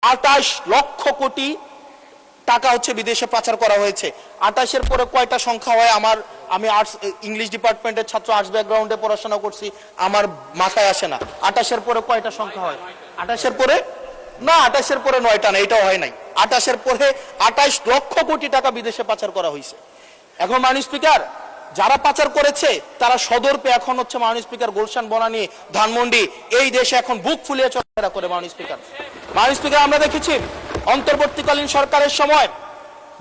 28 লক্ষ কোটি টাকা হচ্ছে বিদেশে পাচার করা হয়েছে। 28-এর পরে কয়টা সংখ্যা হয় আমি আর্টস ইংলিশ ডিপার্টমেন্টের ছাত্র, আর্টস ব্যাকগ্রাউন্ডে পড়াশোনা করছি, আমার মাথায় আসে না। 28-এর পরে কয়টা সংখ্যা হয়? 28-এর পরে না, 28-এর পরে 9টা না, এটাও হয় নাই। 28-এর পরে 28 লক্ষ কোটি টাকা বিদেশে পাচার করা হয়েছে। এখন মাননীয় স্পিকার, যারা পাচার করেছে তারা সদর্পে এখন হচ্ছে মাননীয় স্পিকার গুলশান, বনানী, ধানমন্ডি এই দেশে এখন বুক ফুলিয়ে চলাফেরা করে। মাননীয় স্পিকার, আমরা দেখেছি অন্তর্বর্তীকালীন সরকারের সময়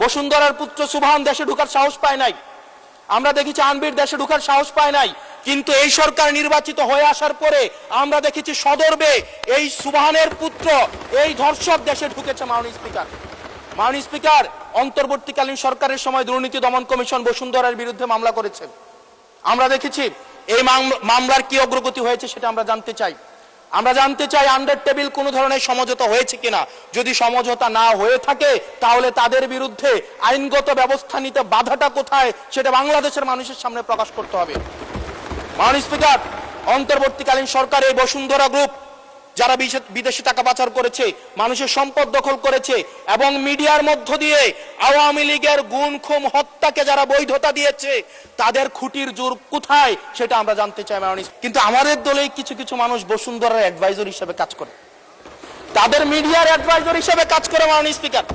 বসুন্ধরার পুত্র সুবহান দেশে ঢোকার সাহস পায় নাই। আমরা দেখেছি আনবির দেশে ঢোকার সাহস পায় নাই। কিন্তু এই সরকার নির্বাচিত হয়ে আসার পরে আমরা দেখেছি সদর্বে এই সুবহানের পুত্র, এই ধর্ষক দেশে ঢুকেছে। মাননীয় স্পিকার, অন্তর্বর্তীকালীন সরকারের সময় দুর্নীতি দমন কমিশন বসুন্ধরার বিরুদ্ধে মামলা করেছে। আমরা দেখেছি এই মামলার কি অগ্রগতি হয়েছে সেটা আমরা জানতে চাই। আন্ডার টেবিল কোন ধরনের সমঝোতা হয়েছে কিনা। যদি সমঝোতা না হয়ে থাকে তাহলে তাদের বিরুদ্ধে আইনগত ব্যবস্থা নিতে বাধাটা কোথায় সেটা বাংলাদেশের মানুষের সামনে প্রকাশ করতে হবে। মাননীয় স্পিকার, অন্তর্বর্তীকালীন সরকার এই বসুন্ধরা গ্রুপ যারা বিদেশে টাকা পাচার করেছে, মানুষের সম্পদ দখল করেছে এবং মিডিয়ার মধ্য দিয়ে আওয়ামী লীগের গুম খুন হত্যাকে যারা বৈধতা দিয়েছে তাদের খুঁটির জোর কোথায় সেটা আমরা জানতে চাই। কিন্তু আমাদের দলে কিছু কিছু মানুষ বসুন্ধরার অ্যাডভাইজর হিসেবে কাজ করে, তাদের মিডিয়ার অ্যাডভাইজর হিসেবে কাজ করে। মাননীয় স্পিকার,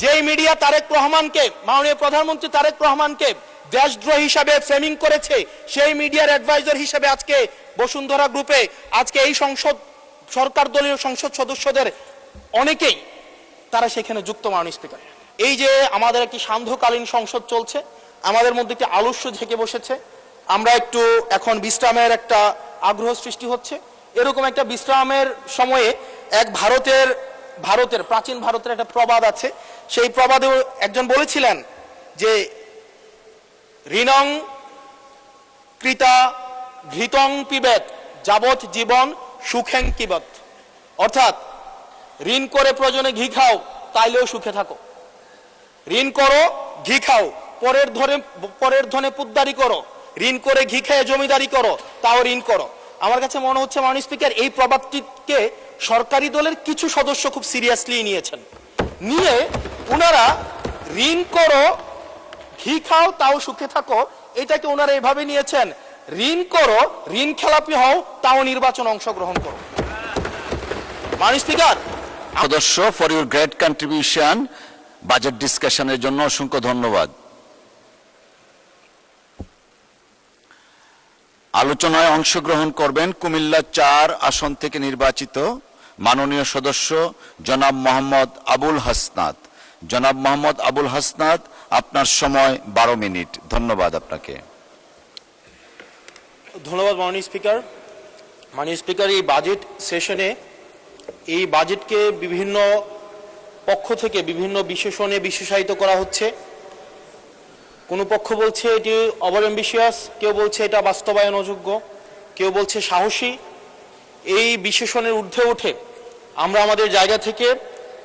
যেই মিডিয়া তারেক রহমানকে, মাননীয় প্রধানমন্ত্রী তারেক রহমানকে দেশদ্রোহী হিসাবে ফ্রেমিং করেছে, সেই মিডিয়ার অ্যাডভাইজর হিসেবে আজকে বসুন্ধরা গ্রুপে আজকে এই সরকার দলীয় সংসদ সদস্যদের অনেকেই তারা সেখানে যুক্ত। মাননীয় স্পিকার, এই যে আমাদের একটি সান্ধ্যকালীন সংসদ চলছে, আমাদের মধ্যে একটি আলস্য ঢেকে বসেছে, আমরা একটু এখন বিশ্রামের একটা আগ্রহ সৃষ্টি হচ্ছে। এরকম একটা বিশ্রামের সময়ে এক ভারতের প্রাচীন ভারতের একটা প্রবাদ আছে। সেই প্রবাদে একজন বলেছিলেন যে ঋণং কৃতা ঘৃতং পিবেত যাবৎ জীবন সুখেং কিবত। অর্থাৎ ঋণ করে প্রয়োজনে ঘি খাও তাইলেও সুখে থাকো, ঋণ করো ঘি খাও, পরের ধনে পুদ্দারি করো, ঋণ করে ঘি খেয়ে জমিদারি করো, তাও ঋণ করো। আমার কাছে মনে হচ্ছে মাননীয় স্পিকার, এই প্রবাদটিকে সরকারি দলের কিছু সদস্য খুব সিরিয়াসলি নিয়ে ওনারা ঋণ করো ঘি খাও তাও সুখে থাকো, এটাকে ওনারা এভাবে নিয়েছেন, ঋণ করো ঋণ খেলাপি হও তাও নির্বাচন অংশগ্রহণ করো। মাননীয় স্পিকার, সদস্য for your great contribution budget ডিসকাশনের জন্য অসংখ্য ধন্যবাদ। আলোচনায় অংশগ্রহণ করবেন কুমিল্লা 4 আসন থেকে নির্বাচিত মাননীয় সদস্য জনাব মোহাম্মদ আবুল হাসনাত। জনাব মোহাম্মদ আবুল হাসনাত, আপনার সময় 12 মিনিট। ধন্যবাদ আপনাকে। ধন্যবাদ মাননীয় স্পিকার, এই বাজেট সেশনে এই বাজেটকে বিভিন্ন পক্ষ থেকে বিভিন্ন বিশেষণে বিশেষায়িত করা হচ্ছে। কোনো পক্ষ বলছে এটি ওভার অ্যাম্বিশিয়াস, কেউ বলছে এটা বাস্তবায়ন অযোগ্য, কেউ বলছে সাহসী। এই বিশেষণের ঊর্ধ্বে উঠে আমরা আমাদের জায়গা থেকে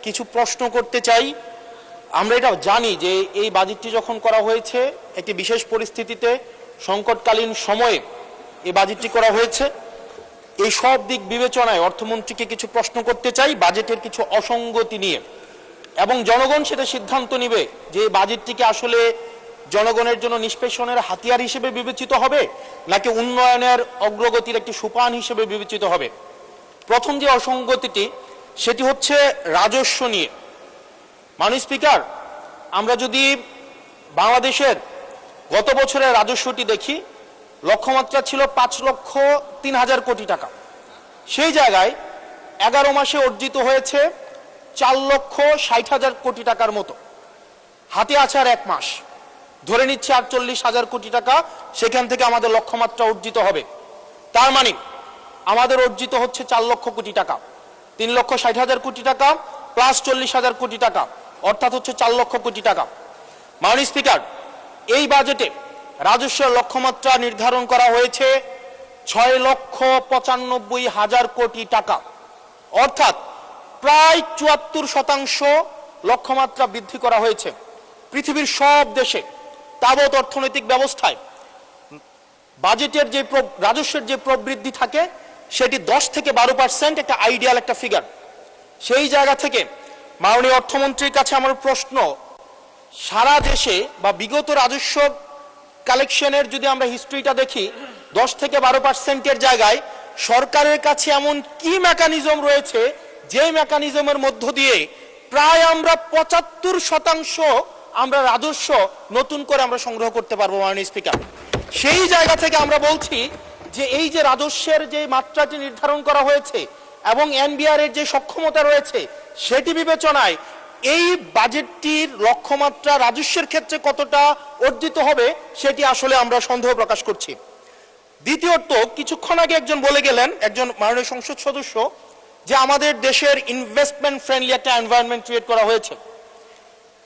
কিছু প্রশ্ন করতে চাই। আমরা এটা জানি যে এই বাজেটটি যখন করা হয়েছে একটি বিশেষ পরিস্থিতিতে, সংকটকালীন সময়ে এই বাজেটটি করা হয়েছে। এই সব দিক বিবেচনায় অর্থমন্ত্রীকে কিছু প্রশ্ন করতে চাই বাজেটের কিছু অসঙ্গতি নিয়ে, এবং জনগণ সেটা সিদ্ধান্ত নিবে যে এই বাজেটটিকে আসলে জনগণের জন্য নিষ্পেষণের হাতিয়ার হিসেবে বিবেচিত হবে নাকি উন্নয়নের অগ্রগতির একটি সোপান হিসেবে বিবেচিত হবে। প্রথম যে অসঙ্গতিটি সেটি হচ্ছে রাজস্ব নিয়ে। মাননীয় স্পিকার, আমরা যদি বাংলাদেশের গত বছরের রাজস্বটি দেখি, লক্ষ্যমাত্রা ছিল 5,03,000 কোটি টাকা। সেই জায়গায় 11 মাসে অর্জিত হয়েছে 4,60,000 কোটি টাকার মতো। হাতে আছে আর 1 মাস, ধরে নিচ্ছে 48,000 কোটি টাকা সেখান থেকে আমাদের লক্ষ্যমাত্রা অর্জিত হবে। তার মানে আমাদের অর্জিত হচ্ছে 4 লক্ষ কোটি টাকা, 3,60,000 কোটি টাকা প্লাস 40,000 কোটি টাকা, অর্থাৎ হচ্ছে 4 লক্ষ কোটি টাকা। মাননীয় স্পিকার, এই বাজেটে রাজস্বের লক্ষ্যমাত্রা নির্ধারণ করা হয়েছে 6,95,000 কোটি টাকা, অর্থাৎ প্রায় 74% লক্ষ্যমাত্রা বৃদ্ধি করা হয়েছে। পৃথিবীর সব দেশে তাবৎ অর্থনৈতিক ব্যবস্থায় বাজেটের যে রাজস্বের যে প্রবৃদ্ধি থাকে সেটি 10 থেকে 12% একটা আইডিয়াল একটা ফিগার। সেই জায়গা থেকে মাননীয় অর্থমন্ত্রীর কাছে আমার প্রশ্ন, সারা দেশে বা বিগত রাজস্ব কালেকশনের যদি আমরা হিস্ট্রিটা দেখি 10 থেকে 12% জায়গায় সরকারের কাছে এমন কি মেকানিজম রয়েছে যে মেকানিজমের মধ্য দিয়ে প্রায় আমরা 75% আমরা রাজস্ব নতুন করে আমরা সংগ্রহ করতে পারবো মাননীয় স্পিকার। সেই জায়গা থেকে আমরা বলছি যে এই যে রাজস্বের যে মাত্রাটি নির্ধারণ করা হয়েছে এবং এনবিআর এর যে সক্ষমতা রয়েছে সেটি বিবেচনায় এই বাজেটটির লক্ষ্যমাত্রা রাজস্বের ক্ষেত্রে কতটা অর্জিত হবে সেটি আসলে আমরা সন্দেহ প্রকাশ করছি। দ্বিতীয়ত, কিছুক্ষণ আগে একজন বলে গেলেন, একজন মাননীয় সংসদ সদস্য, যে আমাদের দেশের ইনভেস্টমেন্ট ফ্রেন্ডলি একটা এনভায়রনমেন্ট ক্রিয়েট করা হয়েছে।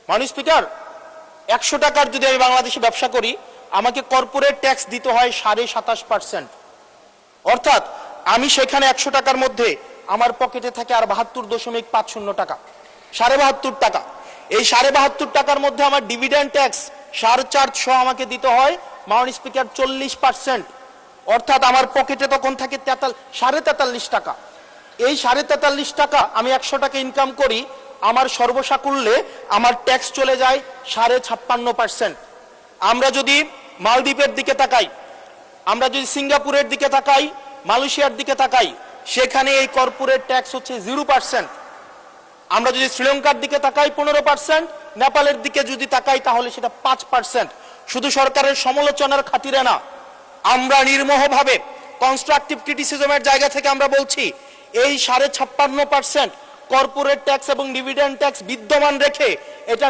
মাননীয় স্পিকার, 100 টাকার যদি আমি বাংলাদেশে ব্যবসা করি আমাকে কর্পোরেট ট্যাক্স দিতে হয় 27.5%। অর্থাৎ আমি সেখানে 100 টাকার মধ্যে আমার পকেটে থাকে আর 72.50 টাকা, 72.5 টাকা। এই 72.5 টাকার মধ্যে আমার ডিভিডেন্ড ট্যাক্স 4.5 আমাকে দিতে হয় মাননীয় স্পিকার 40%। অর্থাৎ আমার পকেটে তখন থাকে 43.5 টাকা। এই 43.5 টাকা আমি 100 টাকা ইনকাম করি, আমার সর্বসাকুল্যে আমার ট্যাক্স চলে যায় 56.5%। আমরা যদি মালদ্বীপের দিকে তাকাই, আমরা যদি সিঙ্গাপুরের দিকে তাকাই, মালয়েশিয়ার দিকে তাকাই, সেখানে এই কর্পোরেট ট্যাক্স হচ্ছে 0%। আমরা যদি শ্রীলঙ্কার দিকে তাকাই 15%, নেপালের দিকে যদি তাকাই তাহলে সেটা 5%। শুধু সরকারের সমালোচনার খাতিরে না, আমরা নির্মোহভাবে কনস্ট্রাকটিভ ক্রিটিসিজমের জায়গা থেকে আমরা বলছি এই 56.5% কর্পোরেট ট্যাক্স এবং ডিভিডেন্ড ট্যাক্স বিদ্যমান রেখে এটা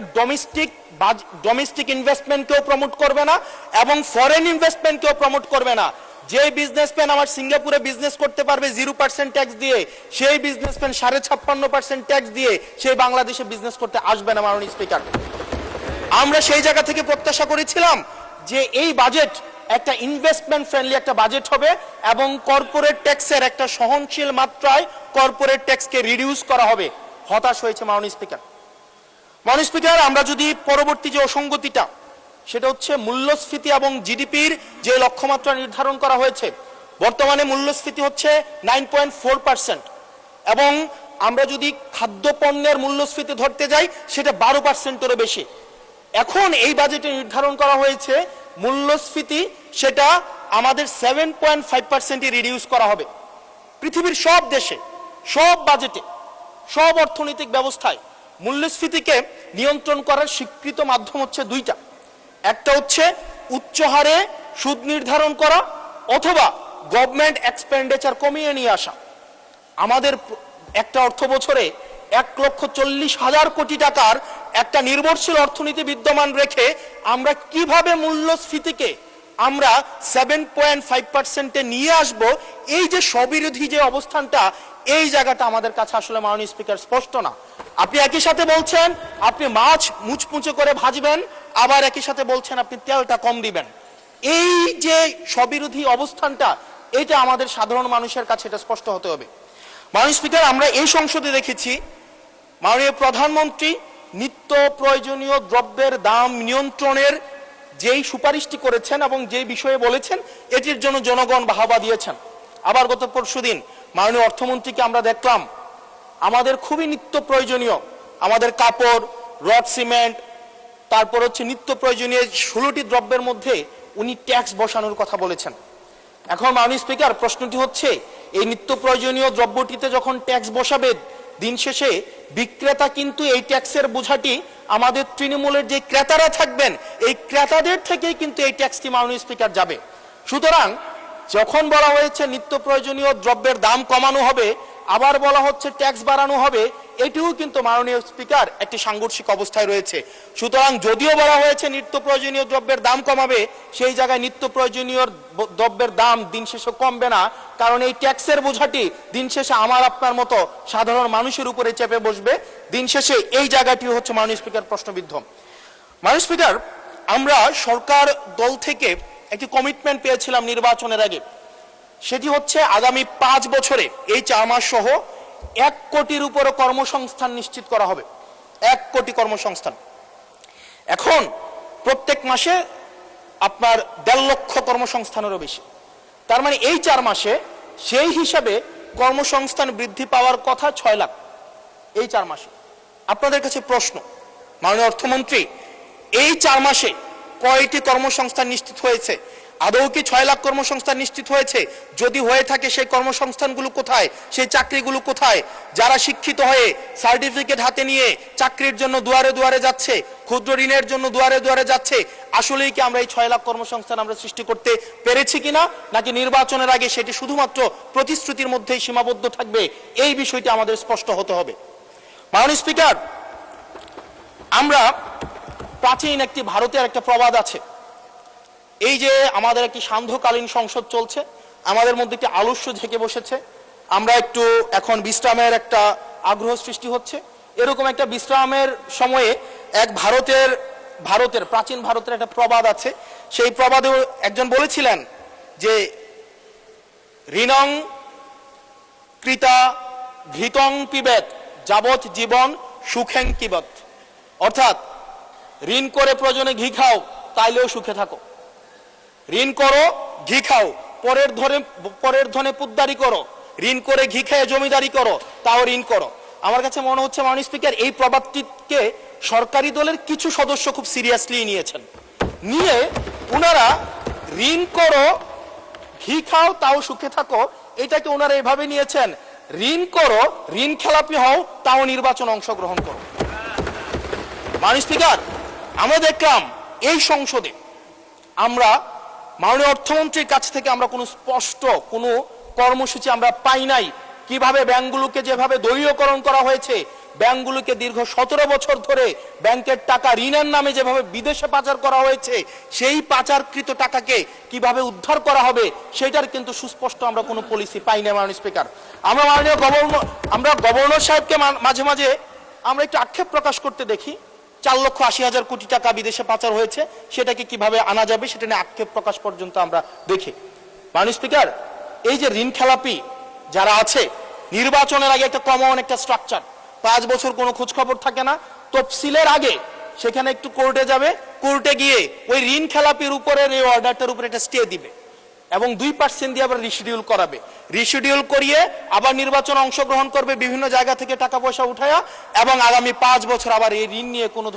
ডোমেস্টিক ইনভেস্টমেন্টকেও প্রমোট করবে না এবং ফরেন ইনভেস্টমেন্টকেও প্রমোট করবে না। যে বিজনেসম্যান আমার সিঙ্গাপুরে বিজনেস করতে পারবে 0% ট্যাক্স দিয়ে, সেই বিজনেসম্যান 56.5% ট্যাক্স দিয়ে সেই বাংলাদেশে বিজনেস করতে আসবে না মাননীয় স্পিকার। আমরা সেই জায়গা থেকে প্রত্যাশা করেছিলাম যে এই বাজেট একটা ইনভেস্টমেন্ট ফ্রেন্ডলি একটা বাজেট হবে এবং কর্পোরেট ট্যাক্সের একটা সহনশীল মাত্রায় কর্পোরেট ট্যাক্সকে রিডিউস করা হবে। হতাশ হয়েছে মাননীয় স্পিকার। মাননীয় স্পিকার, আমরা যদি পরবর্তী যে অসঙ্গতিটা, সেটা হচ্ছে মূল্যস্ফীতি এবং জিডিপির যে লক্ষ্যমাত্রা নির্ধারণ করা হয়েছে, বর্তমানে মূল্যস্ফীতি হচ্ছে 9.4% এবং আমরা যদি খাদ্যপণ্যের মূল্যস্ফীতি ধরতে যাই সেটা 12%-এরও বেশি। এখন এই বাজেটে নির্ধারণ করা হয়েছে মূল্যস্ফীতি সেটা আমাদের 7.5%-এ রিডিউস করা হবে। পৃথিবীর সব দেশে, সব বাজেটে, সব অর্থনৈতিক ব্যবস্থায় মূল্যস্ফীতিকে নিয়ন্ত্রণ করার স্বীকৃত মাধ্যম হচ্ছে দুইটা। একটা হচ্ছে উচ্চ হারে সুদ নির্ধারণ করা অথবা গভর্নমেন্ট এক্সপেন্ডিচার কমিয়ে নিয়ে আসা। আমাদের একটা অর্থ বছরে 1,40,000 কোটি টাকার একটা নির্ভরশীল অর্থনীতি বিদ্যমান রেখে আমরা কিভাবে মূল্যস্ফীতিকে আমরা 7.5%-এ নিয়ে আসব, এই যে স্ববিরোধী যে অবস্থানটা, এই জায়গাটা আমাদের কাছে আসলে মাননীয় স্পিকার স্পষ্ট না। আপনি একই সাথে বলছেন আপনি মাছ মুচমুচে করে ভাজবেন, আবার একই সাথে বলছেন আপনি তেলটা কম দিবেন। এই যে স্ববিরোধী অবস্থানটা, এটা আমাদের সাধারণ মানুষের কাছে এটা স্পষ্ট হতে হবে। মাননীয় স্পিকার, আমরা এই সংসদে দেখেছি মাননীয় প্রধানমন্ত্রী নিত্য প্রয়োজনীয় দ্রব্যের দাম নিয়ন্ত্রণের যেই সুপারিশটি করেছেন এবং যেই বিষয়ে বলেছেন এটির জন্য জনগণ বাহবা দিয়েছেন। আবার গত পরশুদিন মাননীয় অর্থমন্ত্রীকে আমরা দেখলাম আমাদের খুবই নিত্য প্রয়োজনীয় আমাদের কাপড়, রড সিমেন্ট, তারপর হচ্ছে নিত্য প্রয়োজনীয় 16টি দ্রব্যের মধ্যে উনি ট্যাক্স বসানোর কথা বলেছেন। এখন মাননীয় স্পিকার, প্রশ্নটি হচ্ছে এই নিত্য প্রয়োজনীয় দ্রব্যটিতে যখন ট্যাক্স বসাবে, দিন শেষে বিক্রেতা কিন্তু এই ট্যাক্সের বোঝাটি আমাদের তৃণমূলের যে ক্রেতারা থাকবেন এই ক্রেতাদের থেকেই কিন্তু এই ট্যাক্সটি মাননীয় স্পিকার যাবে। সুতরাং যখন বলা হয়েছে নিত্য প্রয়োজনীয় দ্রব্যের দাম কমানো হবে, আবার বলা হচ্ছে ট্যাক্স বাড়ানো হবে, এটিও কিন্তু মাননীয় স্পিকার একটি সাংঘর্ষিক অবস্থায় রয়েছে। সুতরাং যদিও বলা হয়েছে নিত্য প্রয়োজনীয় দ্রব্যের দাম কমাবে, সেই জায়গায় নিত্য প্রয়োজনীয় দ্রব্যের দাম দিন শেষে কমবে না, কারণ এই ট্যাক্সের বোঝাটি দিন শেষে আমার আপনার মতো সাধারণ মানুষের উপরে চেপে বসবে। দিন শেষে এই জায়গাটি হচ্ছে মাননীয় স্পিকার প্রশ্নবিদ্ধ। মাননীয় স্পিকার, আমরা সরকার দল থেকে একটি কমিটমেন্ট পেয়েছিলাম নির্বাচনের আগে, সেটি হচ্ছে আগামী 5 বছরে এই 4 মাস সহ 1 কোটির উপরে কর্মসংস্থান নিশ্চিত করা হবে। 1 কোটি কর্মসংস্থান। এখন প্রত্যেক মাসে আপনার 1.5 লক্ষ কর্মসংস্থানেরও বেশি। তার মানে এই 4 মাসে সেই হিসাবে কর্মসংস্থান বৃদ্ধি পাওয়ার কথা 6 লাখ। এই 4 মাসে। আপনাদের কাছে প্রশ্ন, মাননীয় অর্থমন্ত্রী, এই 4 মাসে কয়টি কর্মসংস্থান নিশ্চিত হয়েছে? আদৌ কি 6 লাখ কর্মসংস্থান নিশ্চিত হয়েছে? যদি হয়ে থাকে সেই কর্মসংস্থানগুলো কোথায়? সেই চাকরিগুলো কোথায়? যারা শিক্ষিত হয়ে সার্টিফিকেট হাতে নিয়ে চাকরির জন্য দুয়ারে দুয়ারে যাচ্ছে, ক্ষুদ্র ঋণের জন্য দুয়ারে দুয়ারে যাচ্ছে, আসলেই কি আমরা এই 6 লাখ কর্মসংস্থান আমরা সৃষ্টি করতে পেরেছি কিনা, নাকি নির্বাচনের আগে সেটি শুধুমাত্র প্রতিশ্রুতির মধ্যেই সীমাবদ্ধ থাকবে? এই বিষয়টি আমাদের স্পষ্ট হতে হবে। মাননীয় স্পিকার, আমরা প্রাচীন একটি ভারতের একটা প্রবাদ আছে, এই যে আমাদের একটি সান্ধ্যকালীন সংসদ চলছে, আমাদের মধ্যে একটি আলস্য ঝেঁকে বসেছে, আমরা একটু এখন বিশ্রামের একটা আগ্রহ সৃষ্টি হচ্ছে। এরকম একটা বিশ্রামের সময়ে এক ভারতের প্রাচীন ভারতের একটা প্রবাদ আছে। সেই প্রবাদে একজন বলেছিলেন যে ঋণং কৃতা ঘৃতং পিবেত যাবৎ জীবন সুখেং কিবত। অর্থাৎ ঋণ করে প্রয়োজনে ঘি খাও, তাইলেও সুখে থাকো। ঋণ করো, ঘি খাও, পরের ধনে পুদ্দারি করো, ঋণ করে ঘি খেয়ে জমিদারি করো, তাও ঋণ করো। আমার কাছে মনে হচ্ছে মাননীয় স্পিকার, এই প্রবাদটিকে সরকারি দলের কিছু সদস্য খুব সিরিয়াসলি নিয়েছেন, নিয়ে ওনারা ঋণ করো, ঘি খাও, তাও সুখে থাকো, এটাকে ওনারা এভাবে নিয়েছেন, ঋণ করো, ঋণ খেলাপি হও, তাও নির্বাচন অংশগ্রহণ করো। মাননীয় স্পিকার, আমরা দেখলাম এই সংসদে আমরা মাননীয় অর্থমন্ত্রীর কাছ থেকে আমরা কোনো স্পষ্ট কোনো কর্মসূচি আমরা পাই নাই। কিভাবে ব্যাংকগুলোকে যেভাবে দলীয়করণ করা হয়েছে, ব্যাংকগুলোকে দীর্ঘ 17 বছর ধরে ব্যাংকের টাকা ঋণের নামে যেভাবে বিদেশে পাচার করা হয়েছে, সেই পাচারকৃত টাকাকে কিভাবে উদ্ধার করা হবে সেটার কিন্তু সুস্পষ্ট আমরা কোনো পলিসি পাই না। মাননীয় স্পিকার, আমরা গভর্নর সাহেবকে মাঝে মাঝে আমরা একটু আক্ষেপ প্রকাশ করতে দেখি, 4,80,000 কোটি টাকা বিদেশে পাচার হয়েছে, সেটাকে কিভাবে আনা যাবে সেটা নিয়ে আক্ষেপ প্রকাশ পর্যন্ত আমরা দেখি। মাননীয় স্পিকার, এই যে ঋণ খেলাপি যারা আছে, নির্বাচনের আগে একটা কমন একটা স্ট্রাকচার, 5 বছর কোনো খোঁজ খবর থাকে না, তফসিলের আগে সেখানে একটু কোর্টে যাবে, কোর্টে গিয়ে ওই ঋণ খেলাপির উপরের এই অর্ডারটার উপরে একটা স্টে দিবে এবং 2% দিয়ে আবার রিশিডিউল করাবে, রিশিডিউল করিয়ে আবার নির্বাচন অংশগ্রহণ করবে বিভিন্ন জায়গা থেকে টাকা পয়সা উঠায়া, এবং আগামী 5 বছর আবার এই ঋণ নিয়ে কোনো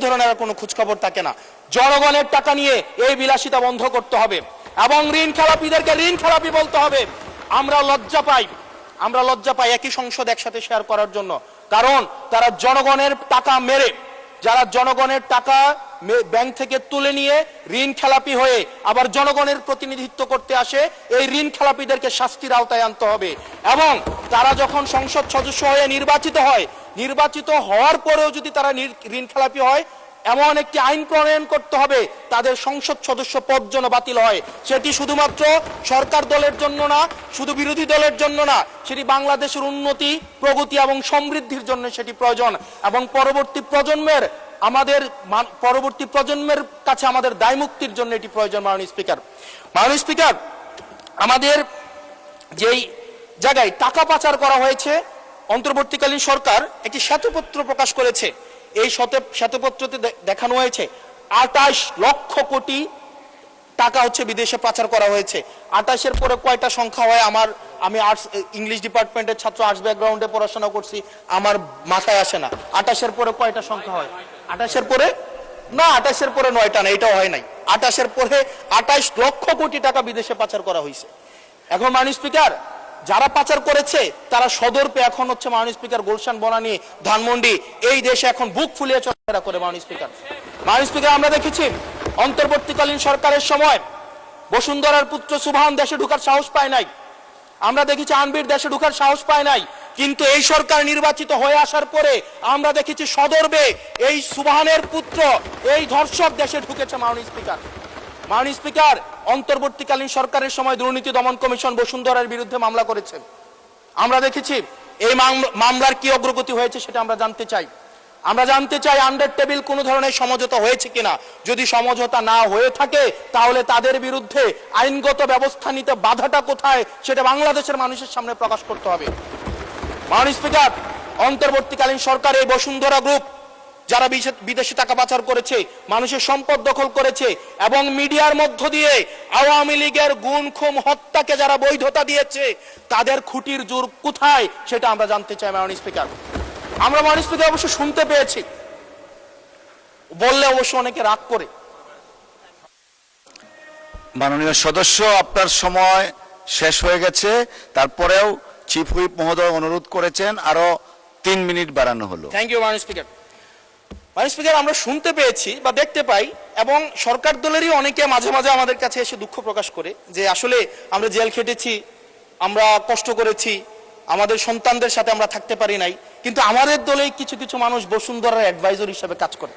ধরনের কোনো খোঁজখবর থাকে না। জনগণের টাকা নিয়ে এই বিলাসিতা বন্ধ করতে হবে এবং ঋণ খেলাপিদেরকে ঋণ খেলাপি বলতে হবে। আমরা লজ্জা পাই একই সংসদ একসাথে শেয়ার করার জন্য, কারণ তারা জনগণের টাকা মেরে, যারা জনগণের টাকা ব্যাংক থেকে তুলে নিয়ে ঋণ খেলাপি হয়ে আবার জনগণের প্রতিনিধিত্ব করতে আসে, এই ঋণ খেলাপিদেরকে শাস্তির আওতায় আনতে হবে। এবং তারা যখন সংসদ সদস্য হয়ে নির্বাচিত হওয়ার পরেও যদি তারা ঋণ খেলাপি হয়, এমন একটি আইন প্রণয়ন করতে হবে তাদের সংসদ সদস্য পদ যেন বাতিল হয়। সেটি শুধুমাত্র সরকার দলের জন্য না, শুধু বিরোধী দলের জন্য না, সেটি বাংলাদেশের উন্নতি, প্রগতি এবং সমৃদ্ধির জন্য সেটি প্রয়োজন এবং পরবর্তী প্রজন্মের কাছে আমাদের দায় মুক্তির জন্য এটি প্রয়োজন। মাননীয় স্পিকার, আমাদের যেই জায়গায় টাকা পাচার করা হয়েছে, অন্তর্বর্তীকালীন সরকার একটি শ্বেতপত্র প্রকাশ করেছে। এই শ্বেতপত্রতে দেখানো হয়েছে 28 লক্ষ কোটি টাকা হচ্ছে বিদেশে পাচার করা হয়েছে। 28-এর পরে কয়টা সংখ্যা হয় আমি ইংলিশ ডিপার্টমেন্টের ছাত্র, আর্টস ব্যাকগ্রাউন্ডে পড়াশোনা করছি, আমার মাথায় আসে না। 28-এর পরে কয়টা সংখ্যা হয়? 28-এর পরে 9টা না, এটাও হয় নাই। 28-এর পরে 28 লক্ষ কোটি টাকা বিদেশে পাচার করা হয়েছে। এখন মাননীয় স্পিকার, যারা পাচার করেছে তারা সদর্পে এখন হচ্ছে মাননীয় স্পিকার গুলশান, বনানী, ধানমন্ডি, এই দেশে এখন বুক ফুলিয়ে চলাফেরা করে। মাননীয় স্পিকার, আমরা দেখেছি অন্তর্বর্তীকালীন সরকারের সময় বসুন্ধরার পুত্র সুবহান দেশে ঢোকার সাহস পায় নাই, আমরা দেখেছি আনবির দেশে ঢোকার সাহস পায় নাই, কিন্তু এই সরকার নির্বাচিত হয়ে আসার পরে আমরা দেখেছি সদর্পে এই সুবহানের পুত্র, এই ধর্ষক দেশে ঢুকেছে। মাননীয় স্পিকার, অন্তর্বর্তীকালীন সরকারের সময় দুর্নীতি দমন কমিশন বসুন্ধরার বিরুদ্ধে মামলা করেছে। আমরা দেখেছি এই মামলার কি অগ্রগতি হয়েছে সেটা আমরা জানতে চাই। আন্ডার টেবিল কোন ধরনের সমঝোতা হয়েছে কিনা, যদি সমঝোতা না হয়ে থাকে তাহলে তাদের বিরুদ্ধে আইনগত ব্যবস্থা নিতে বাধাটা কোথায় সেটা বাংলাদেশের মানুষের সামনে প্রকাশ করতে হবে। মাননীয় স্পিকার, অন্তর্বর্তীকালীন সরকার এই বসুন্ধরা গ্রুপ যারা বিদেশে টাকা পাচার করেছে, মানুষের সম্পদ দখল করেছে এবং মিডিয়ার মধ্য দিয়ে আওয়ামী লীগের গুম খুন হত্যাকে যারা বৈধতা দিয়েছে, তাদের খুঁটির জোর কোথায় সেটা আমরা জানতে চাই। মাননীয় স্পিকার, আমরা মাননীয় স্পিকার অবশ্য শুনতে পেয়েছি, বললে অবশ্য অনেকে রাগ করে। মাননীয় সদস্য, আপনার সময় শেষ হয়ে গেছে, তারপরেও চিফ হুইপ মহোদয় অনুরোধ করেছেন আরো 3 মিনিট বাড়ানো হলো। থ্যাংক ইউ মাননীয় স্পিকার। মাননীয় স্পিকার, আমরা শুনতে পেয়েছি বা দেখতে পাই, এবং সরকার দলেরই অনেকে মাঝে মাঝে আমাদের কাছে এসে দুঃখ প্রকাশ করে যে আসলে আমরা জেল খেটেছি, আমরা কষ্ট করেছি, আমাদের সন্তানদের সাথে আমরা থাকতে পারি নাই, কিন্তু আমাদের দলেই কিছু কিছু মানুষ বসুন্ধরার অ্যাডভাইজর হিসেবে কাজ করে,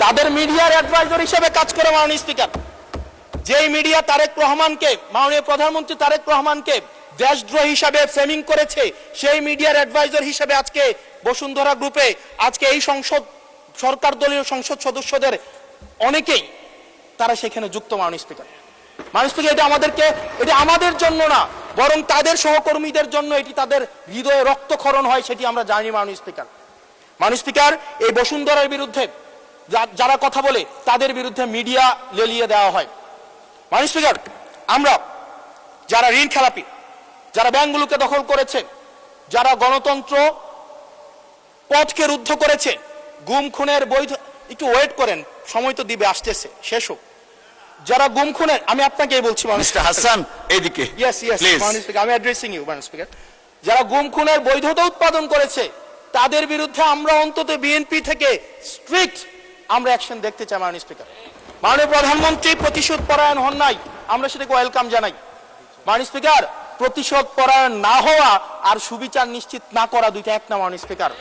তাদের মিডিয়ার অ্যাডভাইজর হিসেবে কাজ করে। মাননীয় স্পিকার, যেই মিডিয়া তারেক রহমানকে, মাননীয় প্রধানমন্ত্রী তারেক রহমানকে দেশদ্রোহী হিসাবে ফ্রেমিং করেছে, সেই মিডিয়ার অ্যাডভাইজর হিসেবে আজকে বসুন্ধরা গ্রুপে আজকে এই সংসদ সরকার দলীয় সংসদ সদস্যদের অনেকেই তারা সেখানে যুক্ত। মাননীয় স্পিকার, মাননীয় স্পিকার, এটা আমাদের জন্য না, বরং তাদের সহকর্মীদের জন্য এটি তাদের হৃদয়ে রক্তক্ষরণ হয়, সেটি আমরা জানি। মাননীয় স্পিকার, মাননীয় স্পিকার, এই বসুন্ধরার বিরুদ্ধে যারা কথা বলে তাদের বিরুদ্ধে মিডিয়া লেলিয়ে দেওয়া হয়। মাননীয় স্পিকার, আমরা যারা ঋণ খেলাপি, যারা ব্যাংকগুলোকে দখল করেছে, যারা গণতন্ত্র পথকে রুদ্ধ করেছে, গুম খুনের বৈধ, একটু ওয়েট করেন, সময় তো দিবে, আসতেছে, শেষ হোক। যারা গুম খুনের, আমি আপনাকেই বলছি মিস্টার হাসান, এইদিকে ইয়েস ইয়েস প্লিজ। মাননীয় স্পিকার, আমি অ্যাড্রেসিং ইউ মাননীয় স্পিকার। যারা গুম খুনের বৈধতা উৎপাদন করেছে তাদের বিরুদ্ধে আমরা অন্তত বিএনপি থেকে স্ট্রিক্ট আমরা অ্যাকশন দেখতে চাই। মাননীয় স্পিকার, মাননীয় প্রধানমন্ত্রী প্রতিশোধ পরায়ণ হন নাই, আমরা সেটাকে ওয়েলকাম জানাই। মাননীয় স্পিকার, প্রতিশোধ পরায়ণ না হওয়া আর সুবিচার নিশ্চিত না করা দুইটা এক না। মাননীয় স্পিকার,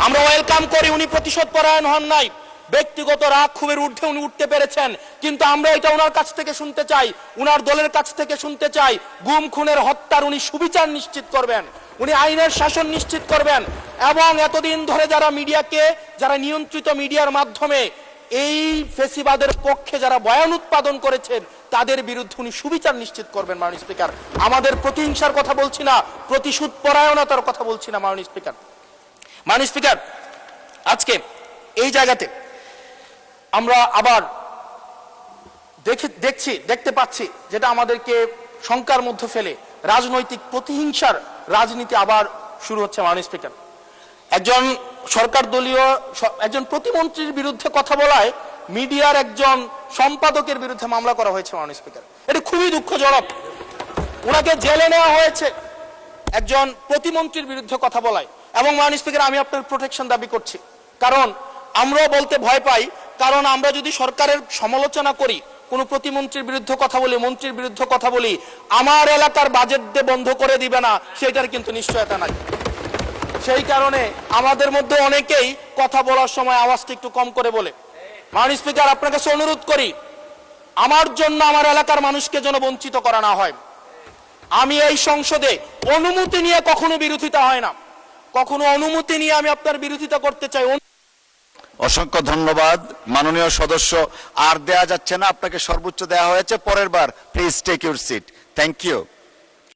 আমরা ওয়েলকাম করি উনি প্রতিশোধ পরায়ণ হন নাই, ব্যক্তিগত রাগ ক্ষোভের ঊর্ধ্বে উনি উঠতে পেরেছেন, কিন্তু আমরা এটা ওনার কাছ থেকে শুনতে চাই, উনার দলের কাছ থেকে শুনতে চাই, গুম খুনের হত্যার উনি সুবিচার নিশ্চিত করবেন, উনি আইনের শাসন নিশ্চিত করবেন, এবং এতদিন ধরে যারা মিডিয়াকে, যারা নিয়ন্ত্রিত মিডিয়ার মাধ্যমে এই ফেসিবাদের পক্ষে যারা বয়ান উৎপাদন করেছেন তাদের বিরুদ্ধে উনি সুবিচার নিশ্চিত করবেন। মাননীয় স্পিকার, আমাদের প্রতিহিংসার কথা বলছি না, প্রতিশোধ পরায়ণতার কথা বলছি না। মাননীয় স্পিকার, মাননীয় স্পিকার, আজকে এই জায়গাতে আমরা আবার দেখতে পাচ্ছি যেটা আমাদেরকে শঙ্কার মধ্যে ফেলে, রাজনৈতিক প্রতিহিংসার রাজনীতি আবার শুরু হচ্ছে। মাননীয় স্পিকার, একজন সরকার দলীয় একজন প্রতিমন্ত্রীর বিরুদ্ধে কথা বলায় মিডিয়ার একজন সম্পাদকের বিরুদ্ধে মামলা করা হয়েছে। মাননীয় স্পিকার, এটা খুবই দুঃখজনক। ওনাকে জেলে নেওয়া হয়েছে একজন প্রতিমন্ত্রীর বিরুদ্ধে কথা বলায়, এবং মাননীয় স্পিকার, আমি আপনার প্রোটেকশন দাবি করছি, কারণ আমরাও বলতে ভয় পাই, কারণ আমরা যদি সরকারের সমালোচনা করি, কোনো প্রতিমন্ত্রীর বিরুদ্ধে কথা বলি, মন্ত্রীর বিরুদ্ধে কথা বলি, আমার এলাকার বাজেট দিয়ে বন্ধ করে দিবে না, সেটার কিন্তু নিশ্চয়তা নাই। সেই কারণে আমাদের মধ্যে অনেকেই কথা বলার সময় আওয়াজটা একটু কম করে বলে। মাননীয় স্পিকার, আপনার কাছে অনুরোধ করি, আমার জন্য আমার এলাকার মানুষকে যেন বঞ্চিত করা না হয়। আমি এই সংসদে অনুমতি নিয়ে কখনো বিরোধিতা হয় না, কখনো অনুমতি নিয়ে আমি আপনার বিরোধিতা করতে চাই। অসংখ্য ধন্যবাদ মাননীয় সদস্য, আর দেয়া যাচ্ছে না, আপনাকে সর্বোচ্চ দেয়া হয়েছে, পরের বার please take your seat. Thank you.